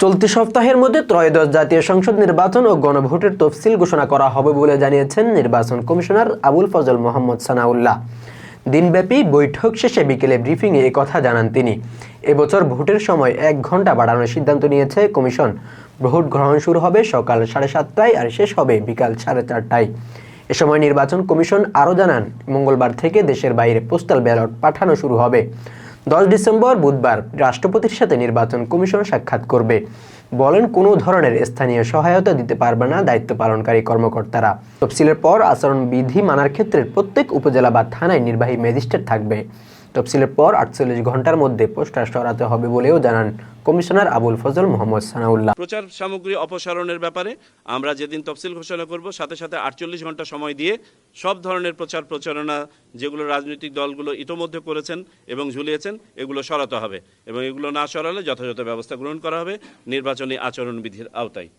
চলতি সপ্তাহের মধ্যে ত্রয়োদশ জাতীয় সংসদ নির্বাচন ও গণভোটের তফসিল ঘোষণা করা হবে বলে জানিয়েছেন নির্বাচন কমিশনার আবুল ফজল মোহাম্মদ সানাউল্লাহ। দিনব্যাপী বৈঠক শেষে বিকেলে ব্রিফিংয়ে এ কথা জানান তিনি। এবছর ভোটের সময় 1 ঘন্টা বাড়ানোর সিদ্ধান্ত নিয়েছে কমিশন। ভোট গ্রহণ শুরু হবে সকাল 7:30টায় আর শেষ হবে বিকাল 4:30টায়। এ সময় নির্বাচন কমিশন আরও জানান, মঙ্গলবার থেকে দেশের বাইরে পোস্টাল ব্যালট পাঠানো শুরু হবে। 10 ডিসেম্বর বুধবার রাষ্ট্রপতির সাথে নির্বাচন কমিশন সাক্ষাৎ করবে। বলেন, কোনো ধরনের স্থানীয় সহায়তা দিতে পারবে না দায়িত্ব পালনকারী কর্মকর্তারা। তফসিলের পর আচরণবিধি মানার ক্ষেত্রে প্রত্যেক উপজেলা বা থানায় নির্বাহী ম্যাজিস্ট্রেট থাকবে। তফসিলের পর 48 ঘন্টার মধ্যে পোস্টার সরাতে হবে বলেও জানান কমিশনার আবুল ফজল মোহাম্মদ সানাউল্লাহ। প্রচার সামগ্রী অপসারণের ব্যাপারে আমরা যেদিন তফসিল ঘোষণা করব সাথে সাথে 48 ঘন্টা সময় দিয়ে সব ধরনের প্রচারণা যেগুলো রাজনৈতিক দলগুলো ইতোমধ্যে করেছেন এবং ঝুলিয়েছেন এগুলো সরাতে হবে এবং এগুলো না সরালে যথাযথ ব্যবস্থা গ্রহণ করা হবে নির্বাচনী আচরণবিধির আওতায়।